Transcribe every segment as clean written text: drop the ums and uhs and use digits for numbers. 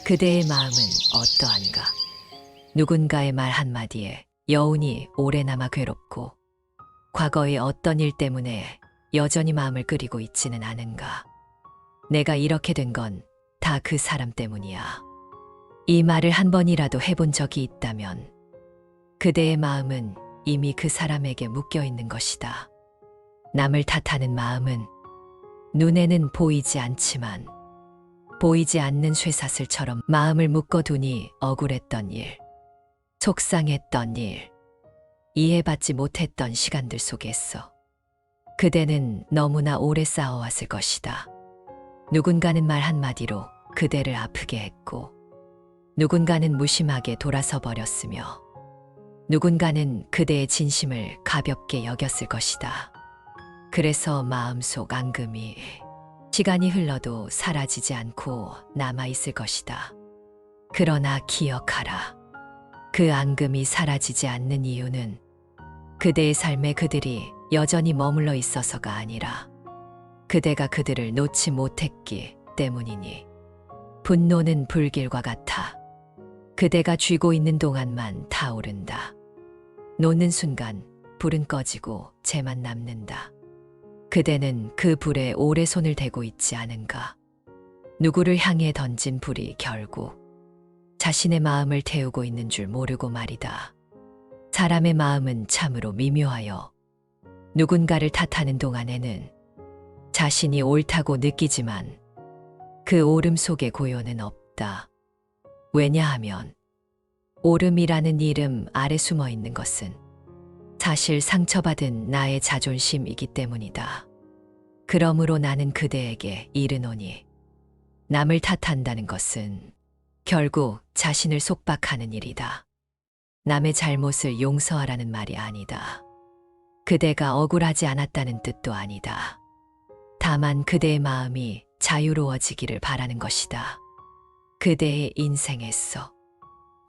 그대의 마음은 어떠한가? 누군가의 말 한마디에 여운이 오래 남아 괴롭고 과거의 어떤 일 때문에 여전히 마음을 끓이고 있지는 않은가? 내가 이렇게 된 건 다 그 사람 때문이야. 이 말을 한 번이라도 해본 적이 있다면 그대의 마음은 이미 그 사람에게 묶여 있는 것이다. 남을 탓하는 마음은 눈에는 보이지 않지만 보이지 않는 쇠사슬처럼 마음을 묶어두니 억울했던 일, 속상했던 일, 이해받지 못했던 시간들 속에서 그대는 너무나 오래 쌓아왔을 것이다. 누군가는 말 한마디로 그대를 아프게 했고 누군가는 무심하게 돌아서 버렸으며 누군가는 그대의 진심을 가볍게 여겼을 것이다. 그래서 마음속 앙금이 시간이 흘러도 사라지지 않고 남아있을 것이다. 그러나 기억하라. 그 앙금이 사라지지 않는 이유는 그대의 삶에 그들이 여전히 머물러 있어서가 아니라 그대가 그들을 놓지 못했기 때문이니. 분노는 불길과 같아 그대가 쥐고 있는 동안만 타오른다. 놓는 순간 불은 꺼지고 재만 남는다. 그대는 그 불에 오래 손을 대고 있지 않은가? 누구를 향해 던진 불이 결국 자신의 마음을 태우고 있는 줄 모르고 말이다. 사람의 마음은 참으로 미묘하여 누군가를 탓하는 동안에는 자신이 옳다고 느끼지만 그 옳음 속에 고요는 없다. 왜냐하면 옳음이라는 이름 아래 숨어 있는 것은 사실 상처받은 나의 자존심이기 때문이다. 그러므로 나는 그대에게 이르노니 남을 탓한다는 것은 결국 자신을 속박하는 일이다. 남의 잘못을 용서하라는 말이 아니다. 그대가 억울하지 않았다는 뜻도 아니다. 다만 그대의 마음이 자유로워지기를 바라는 것이다. 그대의 인생에서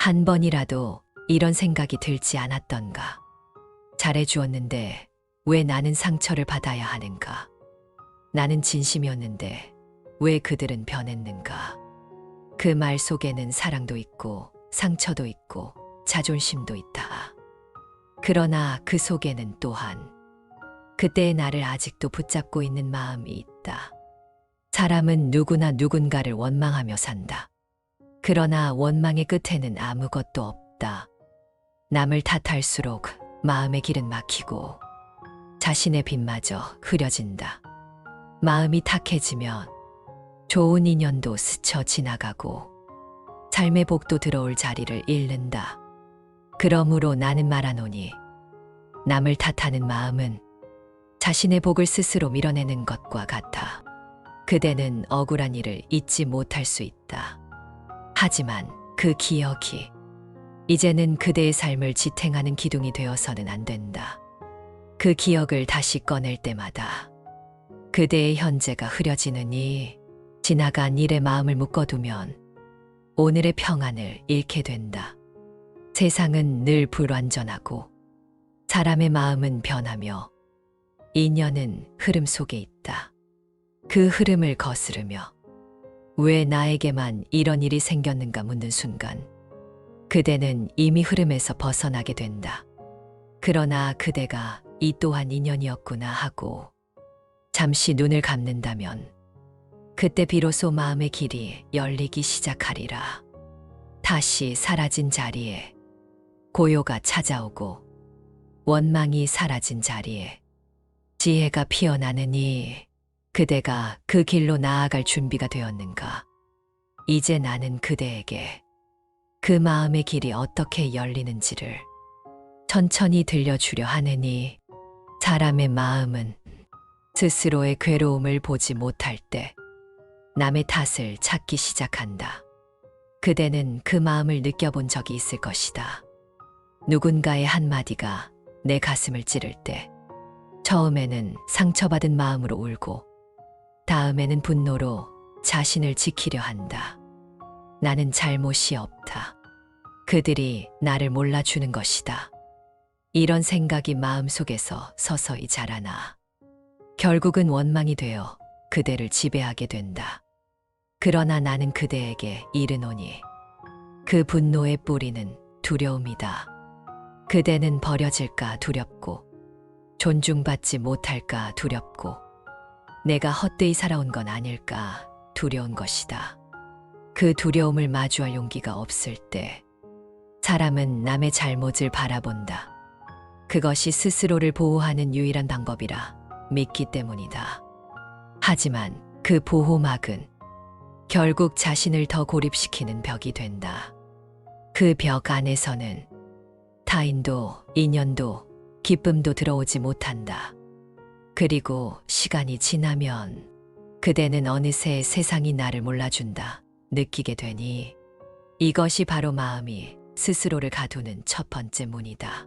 한 번이라도 이런 생각이 들지 않았던가? 잘해주었는데 왜 나는 상처를 받아야 하는가? 나는 진심이었는데 왜 그들은 변했는가? 그 말 속에는 사랑도 있고 상처도 있고 자존심도 있다. 그러나 그 속에는 또한 그때의 나를 아직도 붙잡고 있는 마음이 있다. 사람은 누구나 누군가를 원망하며 산다. 그러나 원망의 끝에는 아무것도 없다. 남을 탓할수록 마음의 길은 막히고 자신의 빛마저 흐려진다. 마음이 탁해지면 좋은 인연도 스쳐 지나가고 삶의 복도 들어올 자리를 잃는다. 그러므로 나는 말하노니 남을 탓하는 마음은 자신의 복을 스스로 밀어내는 것과 같아. 그대는 억울한 일을 잊지 못할 수 있다. 하지만 그 기억이 이제는 그대의 삶을 지탱하는 기둥이 되어서는 안 된다. 그 기억을 다시 꺼낼 때마다 그대의 현재가 흐려지느니 지나간 일에 마음을 묶어두면 오늘의 평안을 잃게 된다. 세상은 늘 불완전하고 사람의 마음은 변하며 인연은 흐름 속에 있다. 그 흐름을 거스르며 왜 나에게만 이런 일이 생겼는가 묻는 순간 그대는 이미 흐름에서 벗어나게 된다. 그러나 그대가 이 또한 인연이었구나 하고 잠시 눈을 감는다면 그때 비로소 마음의 길이 열리기 시작하리라. 다시 사라진 자리에 고요가 찾아오고 원망이 사라진 자리에 지혜가 피어나느니 그대가 그 길로 나아갈 준비가 되었는가? 이제 나는 그대에게 그 마음의 길이 어떻게 열리는지를 천천히 들려주려 하느니 사람의 마음은 스스로의 괴로움을 보지 못할 때 남의 탓을 찾기 시작한다. 그대는 그 마음을 느껴본 적이 있을 것이다. 누군가의 한마디가 내 가슴을 찌를 때 처음에는 상처받은 마음으로 울고 다음에는 분노로 자신을 지키려 한다. 나는 잘못이 없다. 그들이 나를 몰라주는 것이다. 이런 생각이 마음속에서 서서히 자라나 결국은 원망이 되어 그대를 지배하게 된다. 그러나 나는 그대에게 이르노니 그 분노의 뿌리는 두려움이다. 그대는 버려질까 두렵고 존중받지 못할까 두렵고 내가 헛되이 살아온 건 아닐까 두려운 것이다. 그 두려움을 마주할 용기가 없을 때 사람은 남의 잘못을 바라본다. 그것이 스스로를 보호하는 유일한 방법이라 믿기 때문이다. 하지만 그 보호막은 결국 자신을 더 고립시키는 벽이 된다. 그 벽 안에서는 타인도 인연도 기쁨도 들어오지 못한다. 그리고 시간이 지나면 그대는 어느새 세상이 나를 몰라준다 느끼게 되니 이것이 바로 마음이 스스로를 가두는 첫 번째 문이다.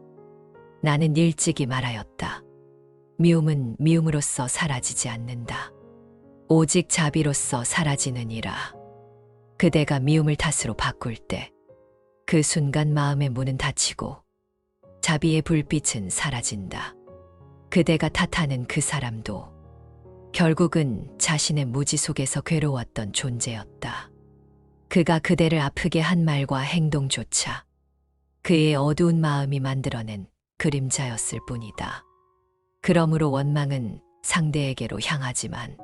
나는 일찍이 말하였다. 미움은 미움으로써 사라지지 않는다. 오직 자비로써 사라지느니라. 그대가 미움을 탓으로 바꿀 때 그 순간 마음의 문은 닫히고 자비의 불빛은 사라진다. 그대가 탓하는 그 사람도 결국은 자신의 무지 속에서 괴로웠던 존재였다. 그가 그대를 아프게 한 말과 행동조차 그의 어두운 마음이 만들어낸 그림자였을 뿐이다. 그러므로 원망은 상대에게로 향하지만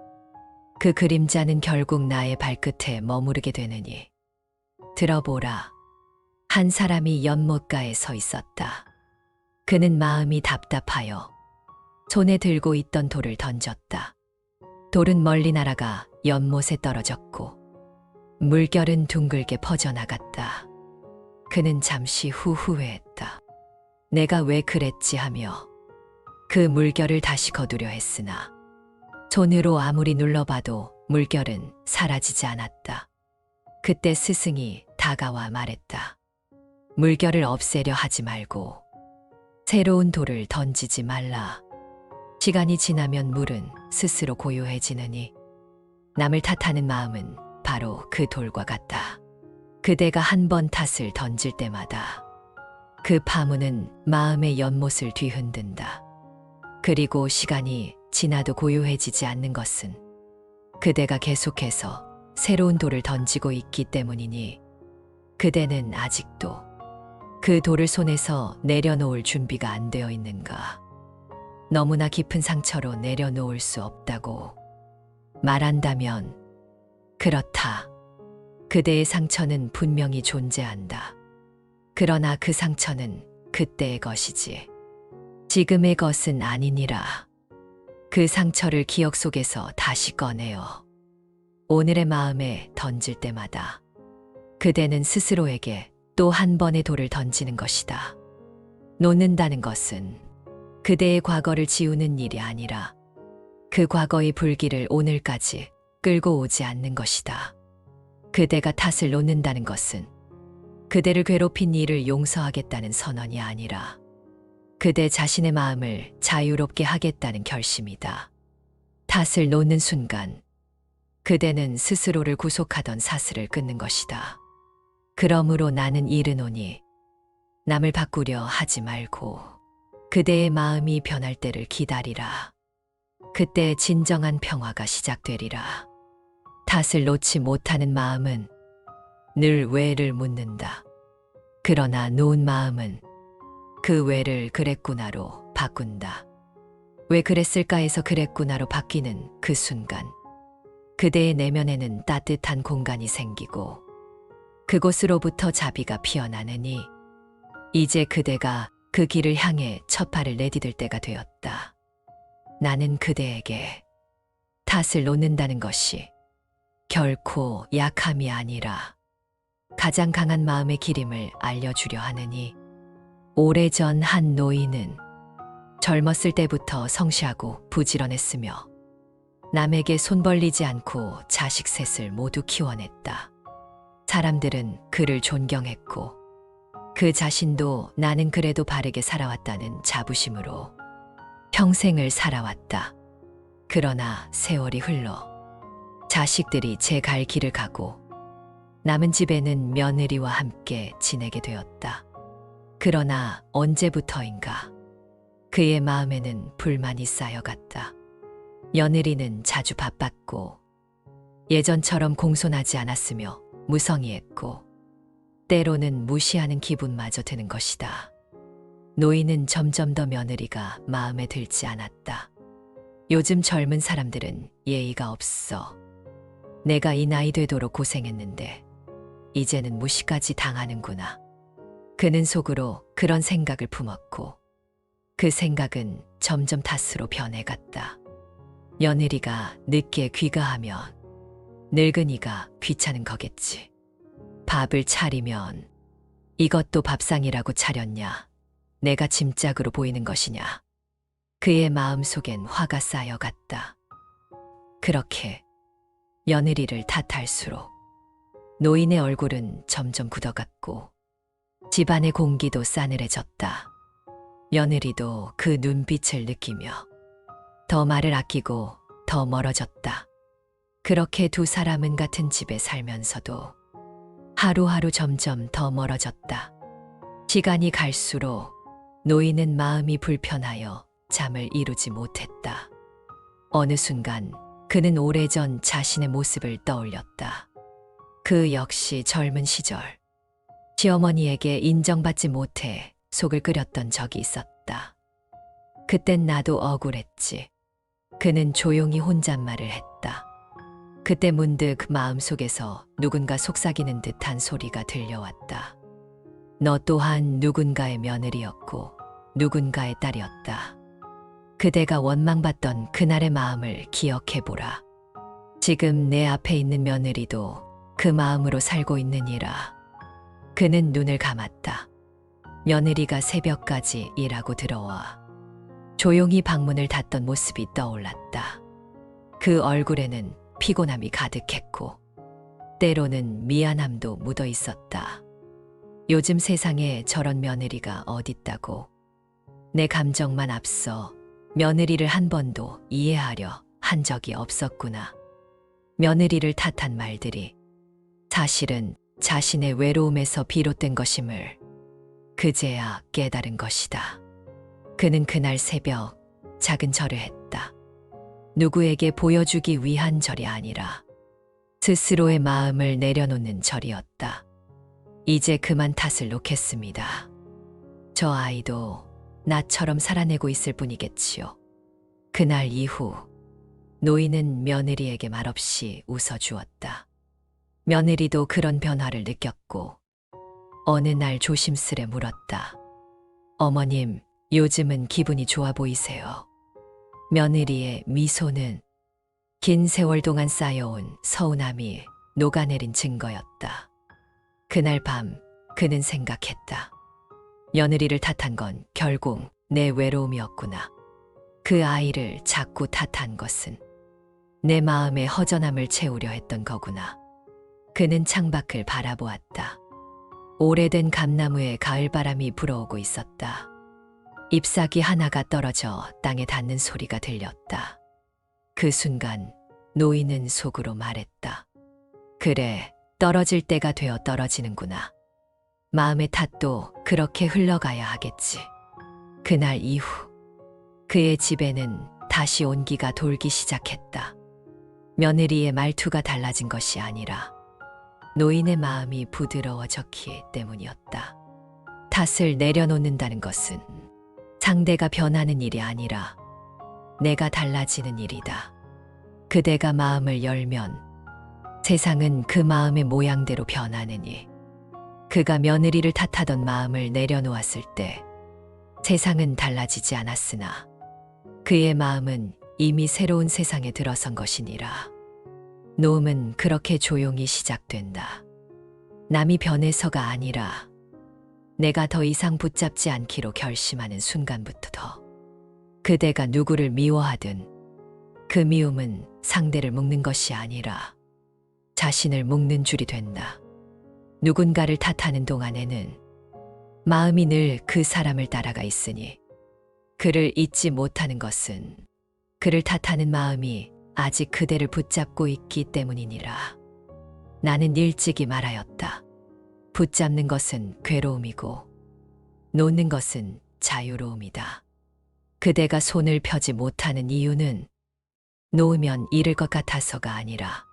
그 그림자는 결국 나의 발끝에 머무르게 되느니 들어보라. 한 사람이 연못가에 서 있었다. 그는 마음이 답답하여 손에 들고 있던 돌을 던졌다. 돌은 멀리 날아가 연못에 떨어졌고 물결은 둥글게 퍼져나갔다. 그는 잠시 후 후회했다. 내가 왜 그랬지 하며 그 물결을 다시 거두려 했으나 손으로 아무리 눌러봐도 물결은 사라지지 않았다. 그때 스승이 다가와 말했다. 물결을 없애려 하지 말고 새로운 돌을 던지지 말라. 시간이 지나면 물은 스스로 고요해지느니 남을 탓하는 마음은 바로 그 돌과 같다. 그대가 한 번 탓을 던질 때마다 그 파문은 마음의 연못을 뒤흔든다. 그리고 시간이 지나도 고요해지지 않는 것은 그대가 계속해서 새로운 돌을 던지고 있기 때문이니 그대는 아직도 그 돌을 손에서 내려놓을 준비가 안 되어 있는가? 너무나 깊은 상처로 내려놓을 수 없다고 말한다면 그렇다. 그대의 상처는 분명히 존재한다. 그러나 그 상처는 그때의 것이지 지금의 것은 아니니라. 그 상처를 기억 속에서 다시 꺼내어 오늘의 마음에 던질 때마다 그대는 스스로에게 또 한 번의 돌을 던지는 것이다. 놓는다는 것은 그대의 과거를 지우는 일이 아니라 그 과거의 불길을 오늘까지 끌고 오지 않는 것이다. 그대가 탓을 놓는다는 것은 그대를 괴롭힌 일을 용서하겠다는 선언이 아니라 그대 자신의 마음을 자유롭게 하겠다는 결심이다. 탓을 놓는 순간 그대는 스스로를 구속하던 사슬을 끊는 것이다. 그러므로 나는 이르노니 남을 바꾸려 하지 말고 그대의 마음이 변할 때를 기다리라. 그때 진정한 평화가 시작되리라. 탓을 놓지 못하는 마음은 늘 왜를 묻는다. 그러나 놓은 마음은 그 왜를 그랬구나로 바꾼다. 왜 그랬을까에서 그랬구나로 바뀌는 그 순간 그대의 내면에는 따뜻한 공간이 생기고 그곳으로부터 자비가 피어나느니 이제 그대가 그 길을 향해 첫 발을 내디딜 때가 되었다. 나는 그대에게 탓을 놓는다는 것이 결코 약함이 아니라 가장 강한 마음의 기림을 알려주려 하느니 오래전 한 노인은 젊었을 때부터 성실하고 부지런했으며 남에게 손 벌리지 않고 자식 셋을 모두 키워냈다. 사람들은 그를 존경했고 그 자신도 나는 그래도 바르게 살아왔다는 자부심으로 평생을 살아왔다. 그러나 세월이 흘러 자식들이 제 갈 길을 가고 남은 집에는 며느리와 함께 지내게 되었다. 그러나 언제부터인가 그의 마음에는 불만이 쌓여갔다. 며느리는 자주 바빴고 예전처럼 공손하지 않았으며 무성의했고 때로는 무시하는 기분마저 드는 것이다. 노인은 점점 더 며느리가 마음에 들지 않았다. 요즘 젊은 사람들은 예의가 없어. 내가 이 나이 되도록 고생했는데 이제는 무시까지 당하는구나. 그는 속으로 그런 생각을 품었고 그 생각은 점점 탓으로 변해갔다. 며느리가 늦게 귀가하면 늙은이가 귀찮은 거겠지. 밥을 차리면 이것도 밥상이라고 차렸냐? 내가 짐짝으로 보이는 것이냐? 그의 마음속엔 화가 쌓여갔다. 그렇게 며느리를 탓할수록 노인의 얼굴은 점점 굳어갔고 집안의 공기도 싸늘해졌다. 며느리도 그 눈빛을 느끼며 더 말을 아끼고 더 멀어졌다. 그렇게 두 사람은 같은 집에 살면서도 하루하루 점점 더 멀어졌다. 시간이 갈수록 노인은 마음이 불편하여 잠을 이루지 못했다. 어느 순간 그는 오래전 자신의 모습을 떠올렸다. 그 역시 젊은 시절 시어머니에게 인정받지 못해 속을 끓였던 적이 있었다. 그땐 나도 억울했지. 그는 조용히 혼잣말을 했다. 그때 문득 마음속에서 누군가 속삭이는 듯한 소리가 들려왔다. 너 또한 누군가의 며느리였고 누군가의 딸이었다. 그대가 원망받던 그날의 마음을 기억해보라. 지금 내 앞에 있는 며느리도 그 마음으로 살고 있느니라. 그는 눈을 감았다. 며느리가 새벽까지 일하고 들어와 조용히 방문을 닫던 모습이 떠올랐다. 그 얼굴에는 피곤함이 가득했고 때로는 미안함도 묻어 있었다. 요즘 세상에 저런 며느리가 어딨다고. 내 감정만 앞서 며느리를 한 번도 이해하려 한 적이 없었구나. 며느리를 탓한 말들이 사실은 자신의 외로움에서 비롯된 것임을 그제야 깨달은 것이다. 그는 그날 새벽 작은 절을 했다. 누구에게 보여주기 위한 절이 아니라 스스로의 마음을 내려놓는 절이었다. 이제 그만 탓을 놓겠습니다. 저 아이도 나처럼 살아내고 있을 뿐이겠지요. 그날 이후 노인은 며느리에게 말없이 웃어주었다. 며느리도 그런 변화를 느꼈고 어느 날 조심스레 물었다. 어머님, 요즘은 기분이 좋아 보이세요. 며느리의 미소는 긴 세월 동안 쌓여온 서운함이 녹아내린 증거였다. 그날 밤 그는 생각했다. 며느리를 탓한 건 결국 내 외로움이었구나. 그 아이를 자꾸 탓한 것은 내 마음의 허전함을 채우려 했던 거구나. 그는 창밖을 바라보았다. 오래된 감나무에 가을바람이 불어오고 있었다. 잎사귀 하나가 떨어져 땅에 닿는 소리가 들렸다. 그 순간 노인은 속으로 말했다. 그래, 떨어질 때가 되어 떨어지는구나. 마음의 탓도 그렇게 흘러가야 하겠지. 그날 이후 그의 집에는 다시 온기가 돌기 시작했다. 며느리의 말투가 달라진 것이 아니라 노인의 마음이 부드러워졌기 때문이었다. 탓을 내려놓는다는 것은 상대가 변하는 일이 아니라 내가 달라지는 일이다. 그대가 마음을 열면 세상은 그 마음의 모양대로 변하느니 그가 며느리를 탓하던 마음을 내려놓았을 때 세상은 달라지지 않았으나 그의 마음은 이미 새로운 세상에 들어선 것이니라. 노음은 그렇게 조용히 시작된다. 남이 변해서가 아니라 내가 더 이상 붙잡지 않기로 결심하는 순간부터 그대가 누구를 미워하든 그 미움은 상대를 묶는 것이 아니라 자신을 묶는 줄이 된다. 누군가를 탓하는 동안에는 마음이 늘 그 사람을 따라가 있으니 그를 잊지 못하는 것은 그를 탓하는 마음이 아직 그대를 붙잡고 있기 때문이니라. 나는 일찍이 말하였다. 붙잡는 것은 괴로움이고 놓는 것은 자유로움이다. 그대가 손을 펴지 못하는 이유는 놓으면 잃을 것 같아서가 아니라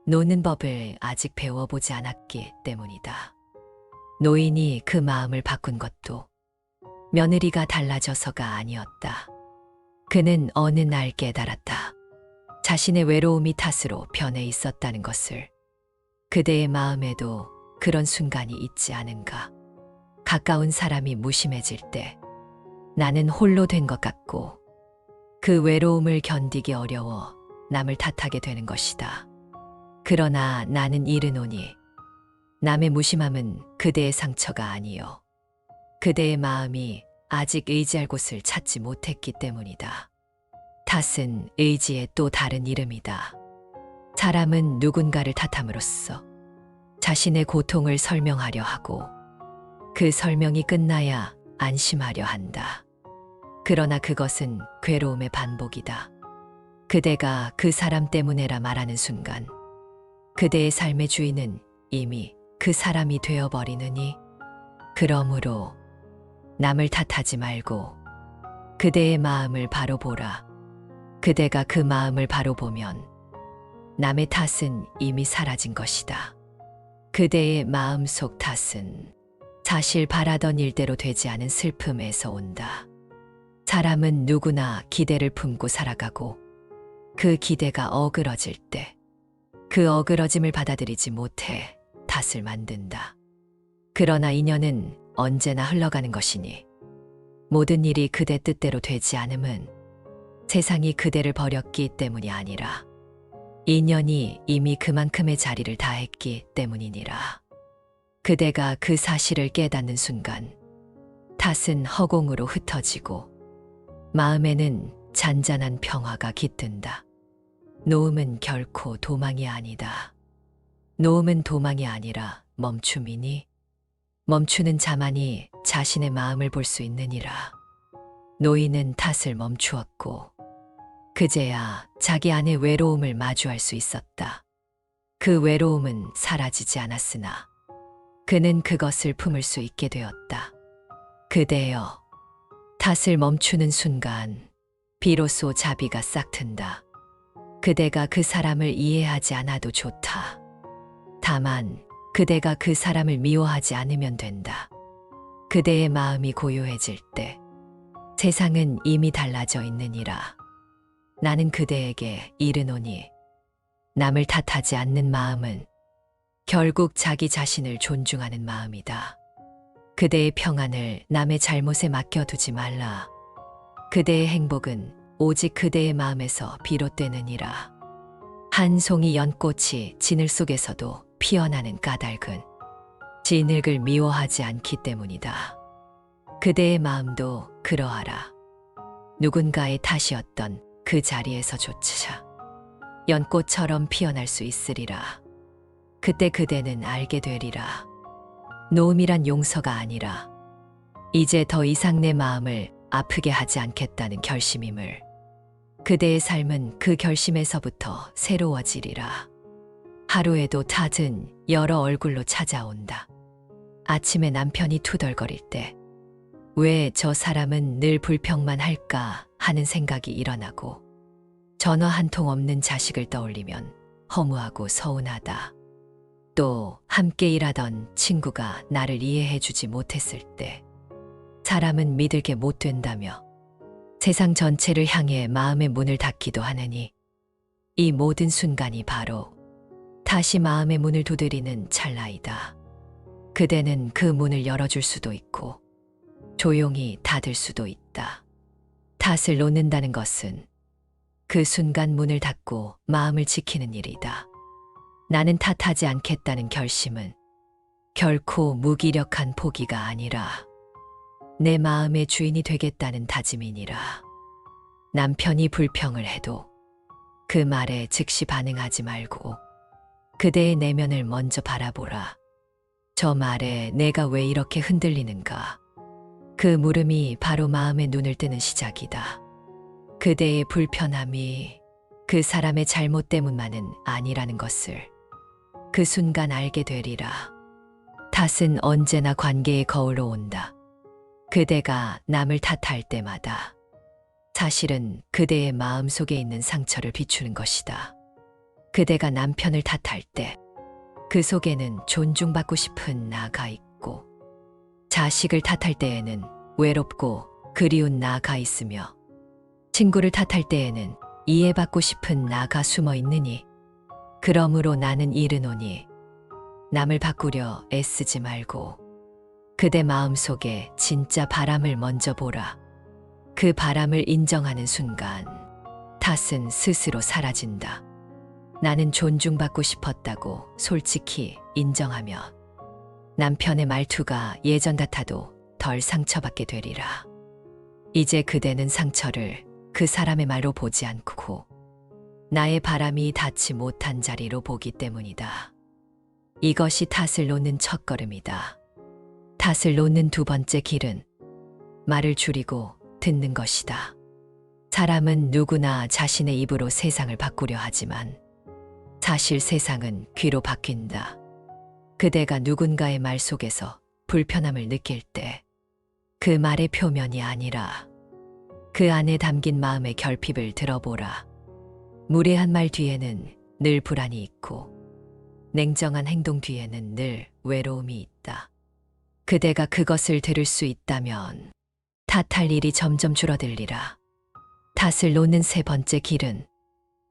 노는 법을 아직 배워보지 않았기 때문이다. 노인이 그 마음을 바꾼 것도 며느리가 달라져서가 아니었다. 그는 어느 날 깨달았다. 자신의 외로움이 탓으로 변해 있었다는 것을. 그대의 마음에도 그런 순간이 있지 않은가. 가까운 사람이 무심해질 때 나는 홀로 된 것 같고 그 외로움을 견디기 어려워 남을 탓하게 되는 것이다. 그러나 나는 이르노니 남의 무심함은 그대의 상처가 아니요 그대의 마음이 아직 의지할 곳을 찾지 못했기 때문이다. 탓은 의지의 또 다른 이름이다. 사람은 누군가를 탓함으로써 자신의 고통을 설명하려 하고 그 설명이 끝나야 안심하려 한다. 그러나 그것은 괴로움의 반복이다. 그대가 그 사람 때문에라 말하는 순간 그대의 삶의 주인은 이미 그 사람이 되어버리느니 그러므로 남을 탓하지 말고 그대의 마음을 바로 보라. 그대가 그 마음을 바로 보면 남의 탓은 이미 사라진 것이다. 그대의 마음속 탓은 사실 바라던 일대로 되지 않은 슬픔에서 온다. 사람은 누구나 기대를 품고 살아가고 그 기대가 어그러질 때 그 어그러짐을 받아들이지 못해 탓을 만든다. 그러나 인연은 언제나 흘러가는 것이니 모든 일이 그대 뜻대로 되지 않음은 세상이 그대를 버렸기 때문이 아니라 인연이 이미 그만큼의 자리를 다했기 때문이니라. 그대가 그 사실을 깨닫는 순간 탓은 허공으로 흩어지고 마음에는 잔잔한 평화가 깃든다. 노음은 결코 도망이 아니다. 노음은 도망이 아니라 멈춤이니 멈추는 자만이 자신의 마음을 볼 수 있느니라. 노인은 탓을 멈추었고 그제야 자기 안의 외로움을 마주할 수 있었다. 그 외로움은 사라지지 않았으나 그는 그것을 품을 수 있게 되었다. 그대여, 탓을 멈추는 순간 비로소 자비가 싹 튼다. 그대가 그 사람을 이해하지 않아도 좋다. 다만 그대가 그 사람을 미워하지 않으면 된다. 그대의 마음이 고요해질 때 세상은 이미 달라져 있느니라. 나는 그대에게 이르노니 남을 탓하지 않는 마음은 결국 자기 자신을 존중하는 마음이다. 그대의 평안을 남의 잘못에 맡겨두지 말라. 그대의 행복은 오직 그대의 마음에서 비롯되느니라. 한 송이 연꽃이 진을 속에서도 피어나는 까닭은 진흙을 미워하지 않기 때문이다. 그대의 마음도 그러하라. 누군가의 탓이었던 그 자리에서조차 연꽃처럼 피어날 수 있으리라. 그때 그대는 알게 되리라. 노음이란 용서가 아니라 이제 더 이상 내 마음을 아프게 하지 않겠다는 결심임을. 그대의 삶은 그 결심에서부터 새로워지리라. 하루에도 탓은 여러 얼굴로 찾아온다. 아침에 남편이 투덜거릴 때 왜 저 사람은 늘 불평만 할까 하는 생각이 일어나고 전화 한 통 없는 자식을 떠올리면 허무하고 서운하다. 또 함께 일하던 친구가 나를 이해해주지 못했을 때 사람은 믿을 게 못 된다며 세상 전체를 향해 마음의 문을 닫기도 하느니 이 모든 순간이 바로 다시 마음의 문을 두드리는 찰나이다. 그대는 그 문을 열어줄 수도 있고 조용히 닫을 수도 있다. 탓을 놓는다는 것은 그 순간 문을 닫고 마음을 지키는 일이다. 나는 탓하지 않겠다는 결심은 결코 무기력한 포기가 아니라 내 마음의 주인이 되겠다는 다짐이니라. 남편이 불평을 해도 그 말에 즉시 반응하지 말고 그대의 내면을 먼저 바라보라. 저 말에 내가 왜 이렇게 흔들리는가? 그 물음이 바로 마음의 눈을 뜨는 시작이다. 그대의 불편함이 그 사람의 잘못 때문만은 아니라는 것을 그 순간 알게 되리라. 탓은 언제나 관계의 거울로 온다. 그대가 남을 탓할 때마다 사실은 그대의 마음 속에 있는 상처를 비추는 것이다. 그대가 남편을 탓할 때 그 속에는 존중받고 싶은 나가 있고, 자식을 탓할 때에는 외롭고 그리운 나가 있으며, 친구를 탓할 때에는 이해받고 싶은 나가 숨어 있느니, 그러므로 나는 이르노니 남을 바꾸려 애쓰지 말고 그대 마음속에 진짜 바람을 먼저 보라. 그 바람을 인정하는 순간 탓은 스스로 사라진다. 나는 존중받고 싶었다고 솔직히 인정하면 남편의 말투가 예전 같아도 덜 상처받게 되리라. 이제 그대는 상처를 그 사람의 말로 보지 않고 나의 바람이 닿지 못한 자리로 보기 때문이다. 이것이 탓을 놓는 첫걸음이다. 탓을 놓는 두 번째 길은 말을 줄이고 듣는 것이다. 사람은 누구나 자신의 입으로 세상을 바꾸려 하지만 사실 세상은 귀로 바뀐다. 그대가 누군가의 말 속에서 불편함을 느낄 때 그 말의 표면이 아니라 그 안에 담긴 마음의 결핍을 들어보라. 무례한 말 뒤에는 늘 불안이 있고 냉정한 행동 뒤에는 늘 외로움이 있다. 그대가 그것을 들을 수 있다면 탓할 일이 점점 줄어들리라. 탓을 놓는 세 번째 길은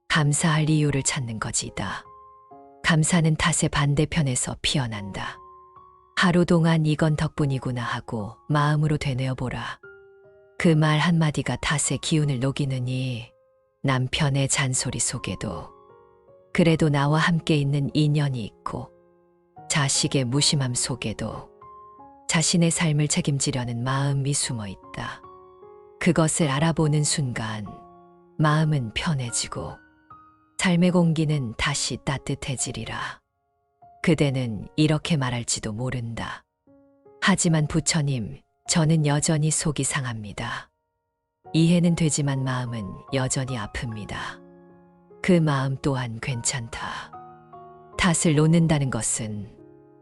감사할 이유를 찾는 것이다. 감사는 탓의 반대편에서 피어난다. 하루 동안 이건 덕분이구나 하고 마음으로 되뇌어보라. 그 말 한마디가 탓의 기운을 녹이느니 남편의 잔소리 속에도 그래도 나와 함께 있는 인연이 있고, 자식의 무심함 속에도 자신의 삶을 책임지려는 마음이 숨어 있다. 그것을 알아보는 순간 마음은 편해지고 삶의 공기는 다시 따뜻해지리라. 그대는 이렇게 말할지도 모른다. 하지만 부처님, 저는 여전히 속이 상합니다. 이해는 되지만 마음은 여전히 아픕니다. 그 마음 또한 괜찮다. 탓을 놓는다는 것은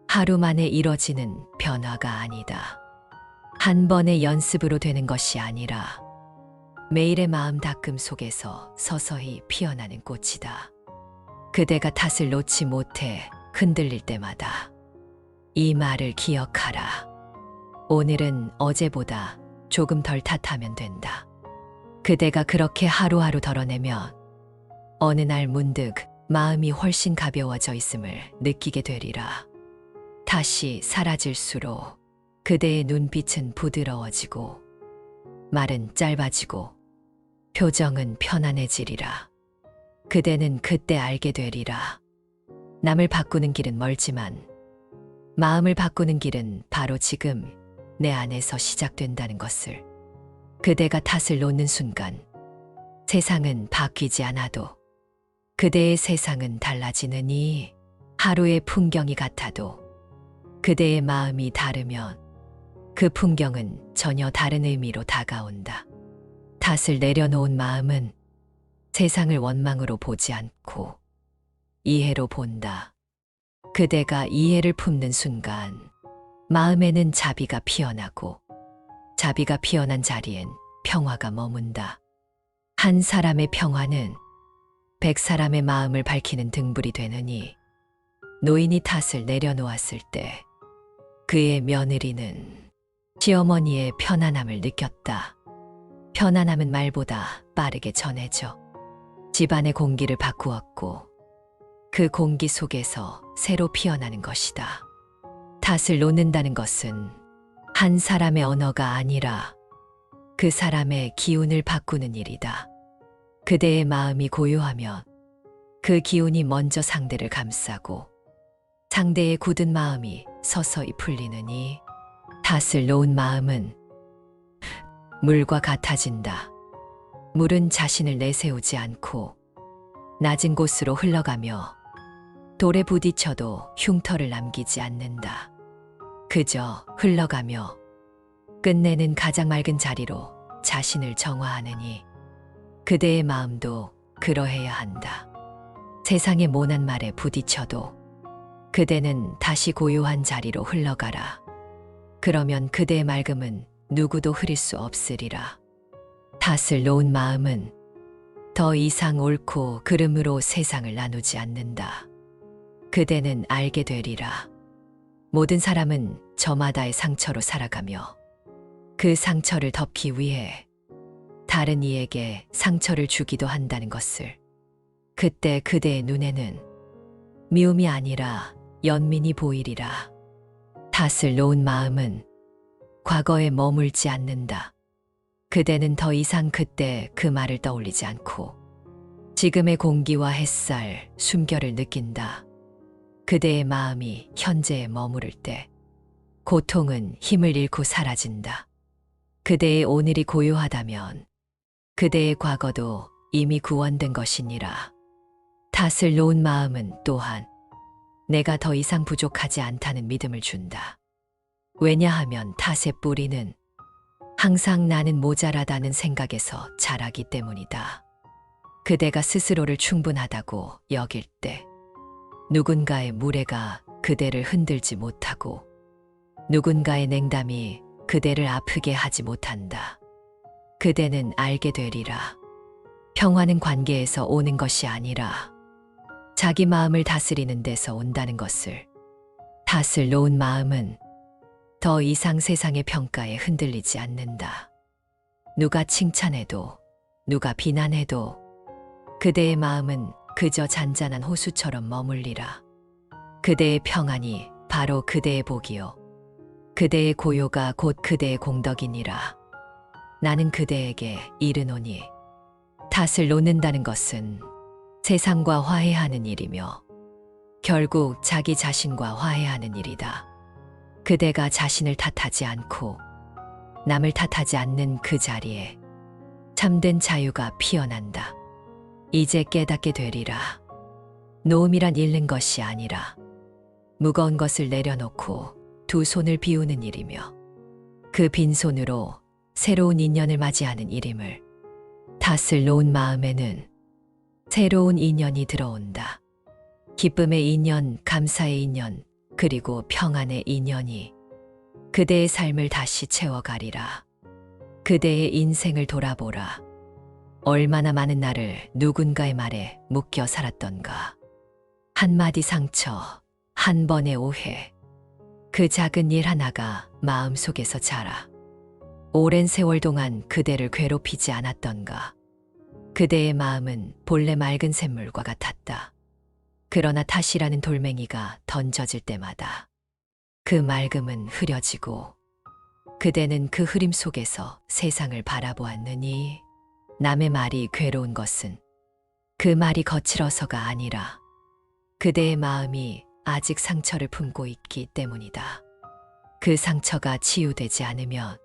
하루 만에 이뤄지는 변화가 아니다. 한 번의 연습으로 되는 것이 아니라 매일의 마음 닦음 속에서 서서히 피어나는 꽃이다. 그대가 탓을 놓지 못해 흔들릴 때마다 이 말을 기억하라. 오늘은 어제보다 조금 덜 탓하면 된다. 그대가 그렇게 하루하루 덜어내면 어느 날 문득 마음이 훨씬 가벼워져 있음을 느끼게 되리라. 탓이 사라질수록 그대의 눈빛은 부드러워지고 말은 짧아지고 표정은 편안해지리라. 그대는 그때 알게 되리라. 남을 바꾸는 길은 멀지만 마음을 바꾸는 길은 바로 지금 내 안에서 시작된다는 것을. 그대가 탓을 놓는 순간 세상은 바뀌지 않아도 그대의 세상은 달라지느니, 하루의 풍경이 같아도 그대의 마음이 다르면 그 풍경은 전혀 다른 의미로 다가온다. 탓을 내려놓은 마음은 세상을 원망으로 보지 않고 이해로 본다. 그대가 이해를 품는 순간 마음에는 자비가 피어나고, 자비가 피어난 자리엔 평화가 머문다. 한 사람의 평화는 100사람의 마음을 밝히는 등불이 되느니, 노인이 탓을 내려놓았을 때 그의 며느리는 시어머니의 편안함을 느꼈다. 편안함은 말보다 빠르게 전해져 집안의 공기를 바꾸었고, 그 공기 속에서 새로 피어나는 것이다. 탓을 놓는다는 것은 한 사람의 언어가 아니라 그 사람의 기운을 바꾸는 일이다. 그대의 마음이 고요하면 그 기운이 먼저 상대를 감싸고 상대의 굳은 마음이 서서히 풀리느니, 탓을 놓은 마음은 물과 같아진다. 물은 자신을 내세우지 않고 낮은 곳으로 흘러가며 돌에 부딪혀도 흉터를 남기지 않는다. 그저 흘러가며 끝내는 가장 맑은 자리로 자신을 정화하느니, 그대의 마음도 그러해야 한다. 세상의 모난 말에 부딪혀도 그대는 다시 고요한 자리로 흘러가라. 그러면 그대의 맑음은 누구도 흐릴 수 없으리라. 탓을 놓은 마음은 더 이상 옳고 그름으로 세상을 나누지 않는다. 그대는 알게 되리라. 모든 사람은 저마다의 상처로 살아가며 그 상처를 덮기 위해 다른 이에게 상처를 주기도 한다는 것을. 그때 그대의 눈에는 미움이 아니라 연민이 보이리라. 탓을 놓은 마음은 과거에 머물지 않는다. 그대는 더 이상 그때 그 말을 떠올리지 않고 지금의 공기와 햇살, 숨결을 느낀다. 그대의 마음이 현재에 머무를 때 고통은 힘을 잃고 사라진다. 그대의 오늘이 고요하다면 그대의 과거도 이미 구원된 것이니라. 탓을 놓은 마음은 또한 내가 더 이상 부족하지 않다는 믿음을 준다. 왜냐하면 탓의 뿌리는 항상 나는 모자라다는 생각에서 자라기 때문이다. 그대가 스스로를 충분하다고 여길 때 누군가의 무례가 그대를 흔들지 못하고 누군가의 냉담이 그대를 아프게 하지 못한다. 그대는 알게 되리라. 평화는 관계에서 오는 것이 아니라 자기 마음을 다스리는 데서 온다는 것을. 탓을 놓은 마음은 더 이상 세상의 평가에 흔들리지 않는다. 누가 칭찬해도 누가 비난해도 그대의 마음은 그저 잔잔한 호수처럼 머물리라. 그대의 평안이 바로 그대의 복이요. 그대의 고요가 곧 그대의 공덕이니라. 나는 그대에게 이르노니 탓을 놓는다는 것은 세상과 화해하는 일이며 결국 자기 자신과 화해하는 일이다. 그대가 자신을 탓하지 않고 남을 탓하지 않는 그 자리에 참된 자유가 피어난다. 이제 깨닫게 되리라. 놓음이란 잃는 것이 아니라 무거운 것을 내려놓고 두 손을 비우는 일이며 그 빈손으로 새로운 인연을 맞이하는 일임을. 탓을 놓은 마음에는 새로운 인연이 들어온다. 기쁨의 인연, 감사의 인연, 그리고 평안의 인연이 그대의 삶을 다시 채워가리라. 그대의 인생을 돌아보라. 얼마나 많은 날을 누군가의 말에 묶여 살았던가. 한마디 상처, 한 번의 오해, 그 작은 일 하나가 마음속에서 자라. 오랜 세월 동안 그대를 괴롭히지 않았던가. 그대의 마음은 본래 맑은 샘물과 같았다. 그러나 탓이라는 돌멩이가 던져질 때마다 그 맑음은 흐려지고 그대는 그 흐림 속에서 세상을 바라보았느니 남의 말이 괴로운 것은 그 말이 거칠어서가 아니라 그대의 마음이 아직 상처를 품고 있기 때문이다. 그 상처가 치유되지 않으면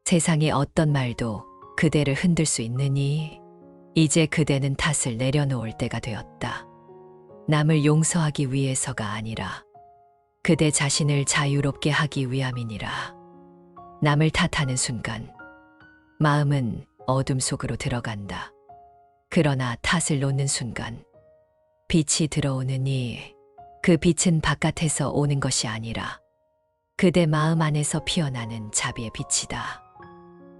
세상의 어떤 말도 그대를 흔들 수 있느니 이제 그대는 탓을 내려놓을 때가 되었다. 남을 용서하기 위해서가 아니라 그대 자신을 자유롭게 하기 위함이니라. 남을 탓하는 순간 마음은 어둠 속으로 들어간다. 그러나 탓을 놓는 순간 빛이 들어오느니 그 빛은 바깥에서 오는 것이 아니라 그대 마음 안에서 피어나는 자비의 빛이다.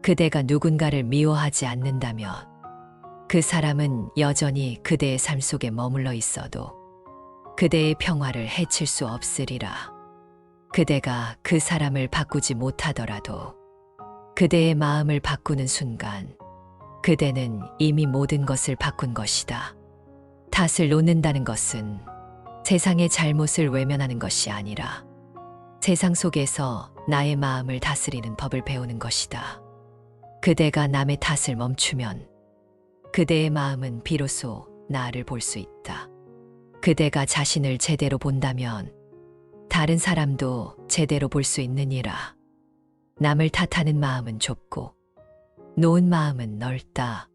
그대가 누군가를 미워하지 않는다면 그 사람은 여전히 그대의 삶 속에 머물러 있어도 그대의 평화를 해칠 수 없으리라. 그대가 그 사람을 바꾸지 못하더라도 그대의 마음을 바꾸는 순간 그대는 이미 모든 것을 바꾼 것이다. 탓을 놓는다는 것은 세상의 잘못을 외면하는 것이 아니라 세상 속에서 나의 마음을 다스리는 법을 배우는 것이다. 그대가 남의 탓을 멈추면 그대의 마음은 비로소 나를 볼 수 있다. 그대가 자신을 제대로 본다면 다른 사람도 제대로 볼 수 있느니라. 남을 탓하는 마음은 좁고 놓은 마음은 넓다.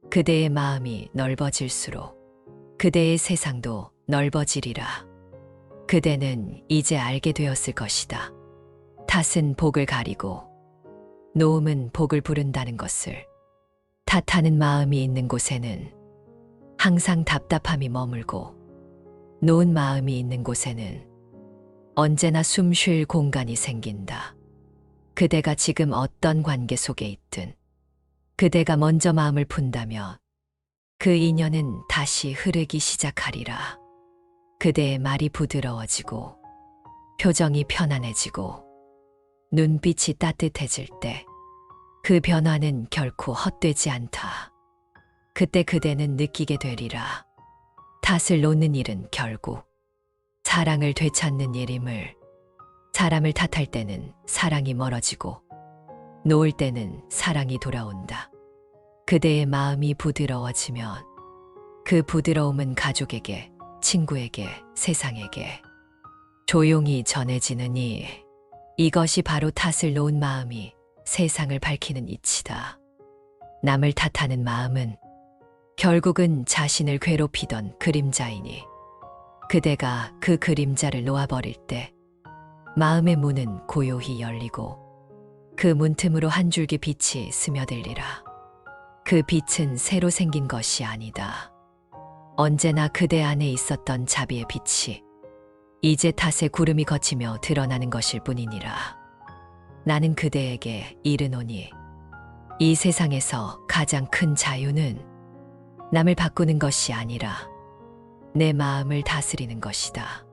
그대의 마음이 넓어질수록 그대의 세상도 넓어지리라. 그대는 이제 알게 되었을 것이다. 탓은 복을 가리고 놓음은 복을 부른다는 것을. 탓하는 마음이 있는 곳에는 항상 답답함이 머물고 놓은 마음이 있는 곳에는 언제나 숨 쉴 공간이 생긴다. 그대가 지금 어떤 관계 속에 있든 그대가 먼저 마음을 푼다면 그 인연은 다시 흐르기 시작하리라. 그대의 말이 부드러워지고 표정이 편안해지고 눈빛이 따뜻해질 때 그 변화는 결코 헛되지 않다. 그때 그대는 느끼게 되리라. 탓을 놓는 일은 결국 사랑을 되찾는 일임을. 사람을 탓할 때는 사랑이 멀어지고 놓을 때는 사랑이 돌아온다. 그대의 마음이 부드러워지면 그 부드러움은 가족에게, 친구에게, 세상에게 조용히 전해지느니 이것이 바로 탓을 놓은 마음이 세상을 밝히는 이치다. 남을 탓하는 마음은 결국은 자신을 괴롭히던 그림자이니 그대가 그 그림자를 놓아버릴 때 마음의 문은 고요히 열리고 그 문틈으로 한 줄기 빛이 스며들리라. 그 빛은 새로 생긴 것이 아니다. 언제나 그대 안에 있었던 자비의 빛이 이제 탓의 구름이 걷히며 드러나는 것일 뿐이니라. 나는 그대에게 이르노니 이 세상에서 가장 큰 자유는 남을 바꾸는 것이 아니라 내 마음을 다스리는 것이다.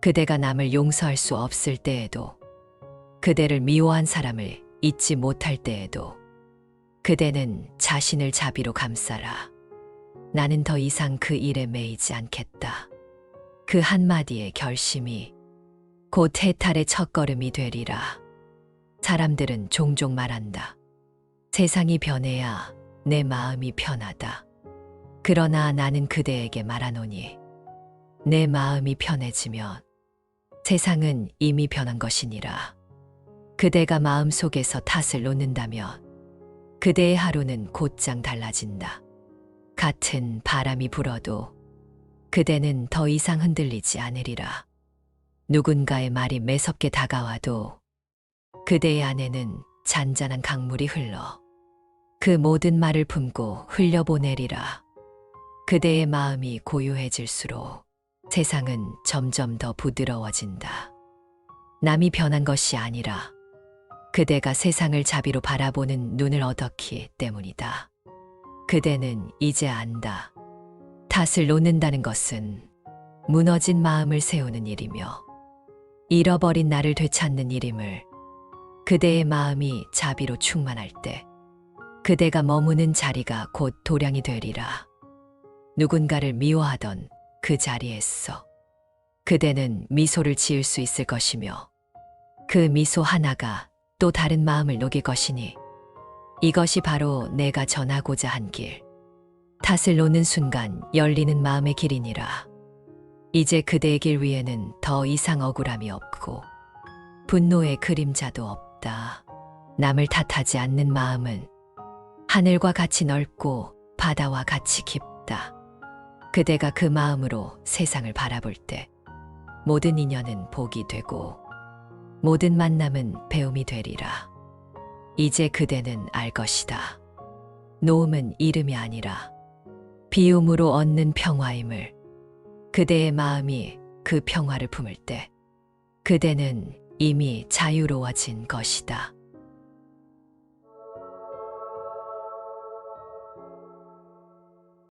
그대가 남을 용서할 수 없을 때에도, 그대를 미워한 사람을 잊지 못할 때에도 그대는 자신을 자비로 감싸라. 나는 더 이상 그 일에 매이지 않겠다. 그 한마디의 결심이 곧 해탈의 첫걸음이 되리라. 사람들은 종종 말한다. 세상이 변해야 내 마음이 편하다. 그러나 나는 그대에게 말하노니 내 마음이 편해지면 세상은 이미 변한 것이니라. 그대가 마음속에서 탓을 놓는다면 그대의 하루는 곧장 달라진다. 같은 바람이 불어도 그대는 더 이상 흔들리지 않으리라. 누군가의 말이 매섭게 다가와도 그대의 안에는 잔잔한 강물이 흘러 그 모든 말을 품고 흘려보내리라. 그대의 마음이 고요해질수록 세상은 점점 더 부드러워진다. 남이 변한 것이 아니라 그대가 세상을 자비로 바라보는 눈을 얻었기 때문이다. 그대는 이제 안다. 탓을 놓는다는 것은 무너진 마음을 세우는 일이며 잃어버린 나를 되찾는 일임을. 그대의 마음이 자비로 충만할 때 그대가 머무는 자리가 곧 도량이 되리라. 누군가를 미워하던 그 자리에서 그대는 미소를 지을 수 있을 것이며 그 미소 하나가 또 다른 마음을 녹일 것이니 이것이 바로 내가 전하고자 한 길, 탓을 놓는 순간 열리는 마음의 길이니라. 이제 그대의 길 위에는 더 이상 억울함이 없고 분노의 그림자도 없다. 남을 탓하지 않는 마음은 하늘과 같이 넓고 바다와 같이 깊다. 그대가 그 마음으로 세상을 바라볼 때 모든 인연은 복이 되고 모든 만남은 배움이 되리라. 이제 그대는 알 것이다. 놓음은 이름이 아니라 비움으로 얻는 평화임을. 그대의 마음이 그 평화를 품을 때 그대는 이미 자유로워진 것이다.